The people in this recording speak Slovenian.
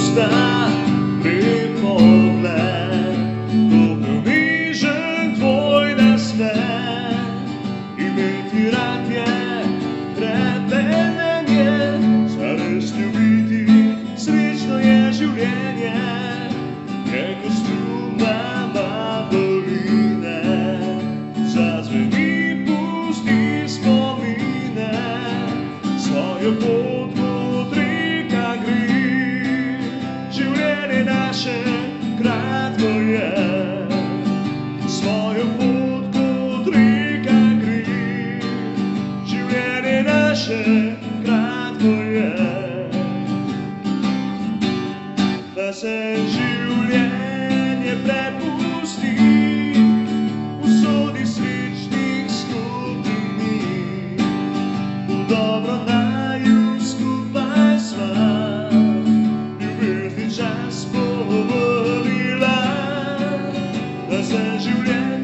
usta, lep pogled, topel nežen tvoj nasmeh. Imeti rad je krepenje, zares ljubiti, srečno je življenje. Je kot struna doline, zazveni, pusti spomine, svojo pot kot reka gre. Življenje naše kratko je, svojo pot kot reka gre. Življenje naše kratko je, da se življenje prepusti usodi srečnih skupnih dni. V dobro naju skupaj sva, ljubezni čas povrnila, da se življenje